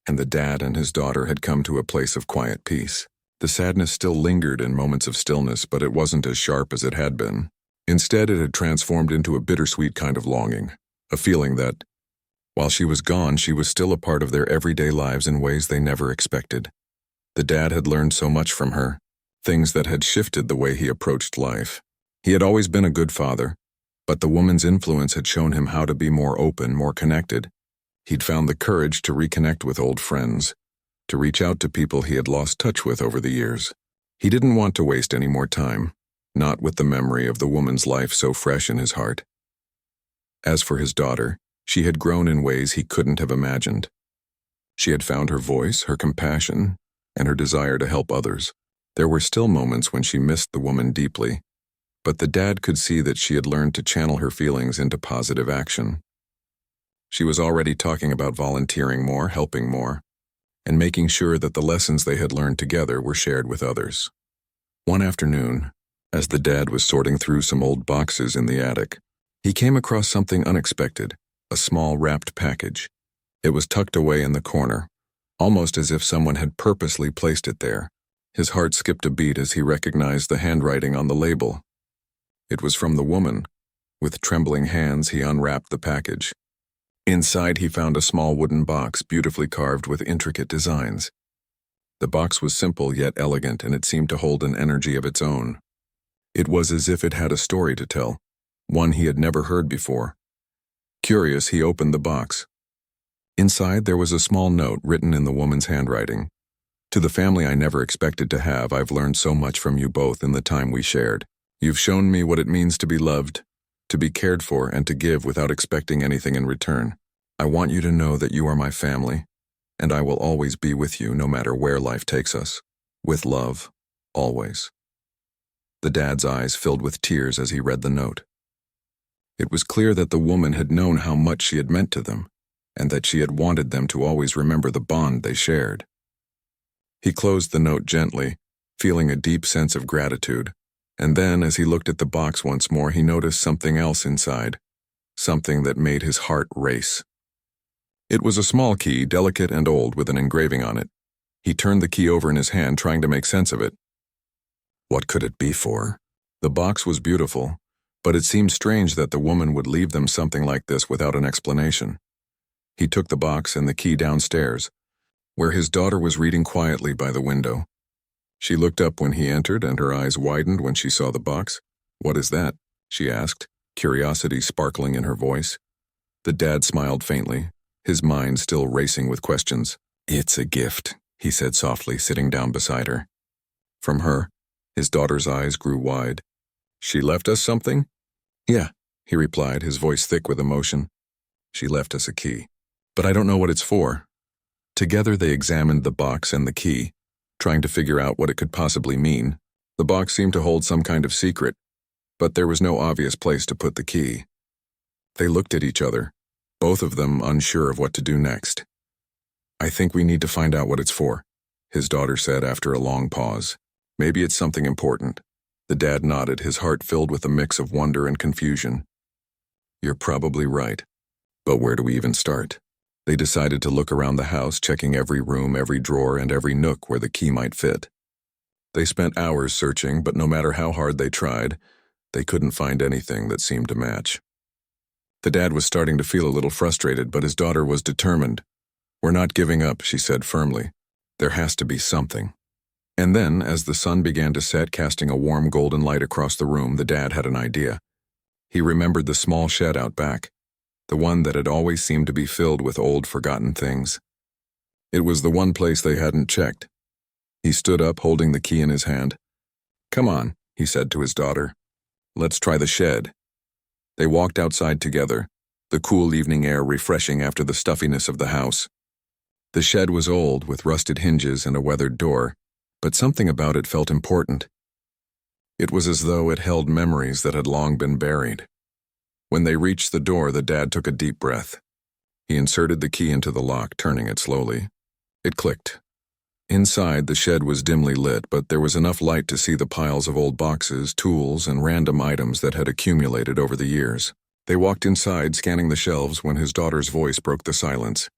and the dad and his daughter had come to a place of quiet peace. The sadness still lingered in moments of stillness, but it wasn't as sharp as it had been. Instead, it had transformed into a bittersweet kind of longing, a feeling that, while she was gone, she was still a part of their everyday lives in ways they never expected. The dad had learned so much from her, things that had shifted the way he approached life. He had always been a good father, but the woman's influence had shown him how to be more open, more connected. He'd found the courage to reconnect with old friends, to reach out to people he had lost touch with over the years. He didn't want to waste any more time, not with the memory of the woman's life so fresh in his heart. As for his daughter, she had grown in ways he couldn't have imagined. She had found her voice, her compassion, and her desire to help others. There were still moments when she missed the woman deeply, but the dad could see that she had learned to channel her feelings into positive action. She was already talking about volunteering more, helping more, and making sure that the lessons they had learned together were shared with others. One afternoon, as the dad was sorting through some old boxes in the attic, he came across something unexpected, a small wrapped package. It was tucked away in the corner, almost as if someone had purposely placed it there. His heart skipped a beat as he recognized the handwriting on the label. It was from the woman. With trembling hands, he unwrapped the package. Inside, he found a small wooden box beautifully carved with intricate designs. The box was simple yet elegant, and it seemed to hold an energy of its own. It was as if it had a story to tell, one he had never heard before. Curious, he opened the box. Inside, there was a small note written in the woman's handwriting. "To the family I never expected to have, I've learned so much from you both in the time we shared. You've shown me what it means to be loved, to be cared for, and to give without expecting anything in return. I want you to know that you are my family, and I will always be with you no matter where life takes us. With love, always." The dad's eyes filled with tears as he read the note. It was clear that the woman had known how much she had meant to them, and that she had wanted them to always remember the bond they shared. He closed the note gently, feeling a deep sense of gratitude, and then, as he looked at the box once more, he noticed something else inside, something that made his heart race. It was a small key, delicate and old, with an engraving on it. He turned the key over in his hand, trying to make sense of it. What could it be for? The box was beautiful, but it seemed strange that the woman would leave them something like this without an explanation. He took the box and the key downstairs, where his daughter was reading quietly by the window. She looked up when he entered, and her eyes widened when she saw the box. "What is that?" she asked, curiosity sparkling in her voice. The dad smiled faintly, his mind still racing with questions. "It's a gift," he said softly, sitting down beside her. From her, his daughter's eyes grew wide. "She left us something?" "Yeah," he replied, his voice thick with emotion. "She left us a key. But I don't know what it's for." Together they examined the box and the key, trying to figure out what it could possibly mean. The box seemed to hold some kind of secret, but there was no obvious place to put the key. They looked at each other, both of them unsure of what to do next. "I think we need to find out what it's for," his daughter said after a long pause. "Maybe it's something important." The dad nodded, his heart filled with a mix of wonder and confusion. "You're probably right, but where do we even start?" They decided to look around the house, checking every room, every drawer, and every nook where the key might fit. They spent hours searching, but no matter how hard they tried, they couldn't find anything that seemed to match. The dad was starting to feel a little frustrated, but his daughter was determined. "We're not giving up," she said firmly. "There has to be something." And then, as the sun began to set, casting a warm golden light across the room, the dad had an idea. He remembered the small shed out back, the one that had always seemed to be filled with old, forgotten things. It was the one place they hadn't checked. He stood up, holding the key in his hand. "Come on," he said to his daughter. "Let's try the shed." They walked outside together, the cool evening air refreshing after the stuffiness of the house. The shed was old, with rusted hinges and a weathered door, but something about it felt important. It was as though it held memories that had long been buried. When they reached the door, the dad took a deep breath. He inserted the key into the lock, turning it slowly. It clicked. Inside, the shed was dimly lit, but there was enough light to see the piles of old boxes, tools, and random items that had accumulated over the years. They walked inside, scanning the shelves, when his daughter's voice broke the silence.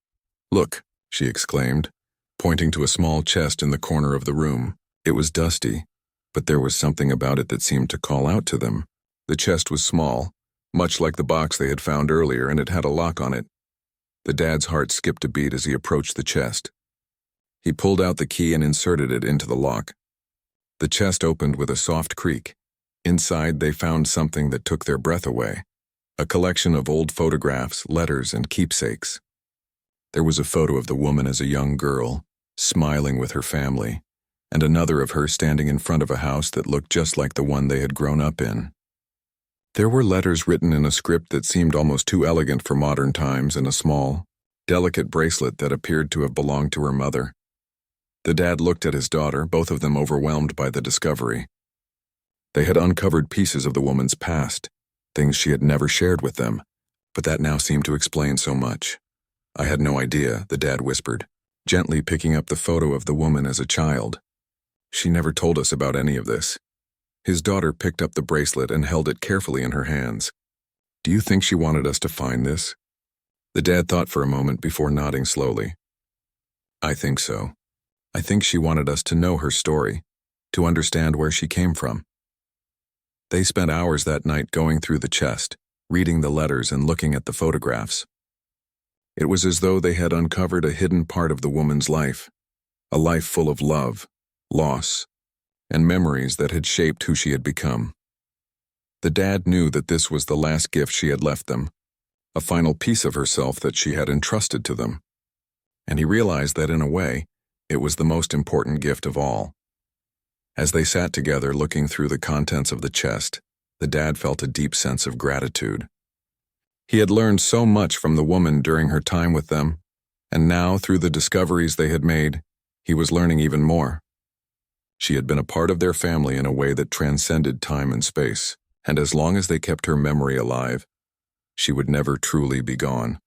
"Look," she exclaimed, pointing to a small chest in the corner of the room. It was dusty, but there was something about it that seemed to call out to them. The chest was small, much like the box they had found earlier, and it had a lock on it. The dad's heart skipped a beat as he approached the chest. He pulled out the key and inserted it into the lock. The chest opened with a soft creak. Inside, they found something that took their breath away. A collection of old photographs, letters, and keepsakes. There was a photo of the woman as a young girl, smiling with her family, and another of her standing in front of a house that looked just like the one they had grown up in. There were letters written in a script that seemed almost too elegant for modern times, and a small, delicate bracelet that appeared to have belonged to her mother. The dad looked at his daughter, both of them overwhelmed by the discovery. They had uncovered pieces of the woman's past, things she had never shared with them, but that now seemed to explain so much. "I had no idea," the dad whispered, gently picking up the photo of the woman as a child. "She never told us about any of this." His daughter picked up the bracelet and held it carefully in her hands. "Do you think she wanted us to find this?" The dad thought for a moment before nodding slowly. "I think so. I think she wanted us to know her story, to understand where she came from." They spent hours that night going through the chest, reading the letters and looking at the photographs. It was as though they had uncovered a hidden part of the woman's life, a life full of love, loss, and memories that had shaped who she had become. The dad knew that this was the last gift she had left them, a final piece of herself that she had entrusted to them. And he realized that in a way, it was the most important gift of all. As they sat together looking through the contents of the chest, the dad felt a deep sense of gratitude. He had learned so much from the woman during her time with them, and now, through the discoveries they had made, he was learning even more. She had been a part of their family in a way that transcended time and space, and as long as they kept her memory alive, she would never truly be gone.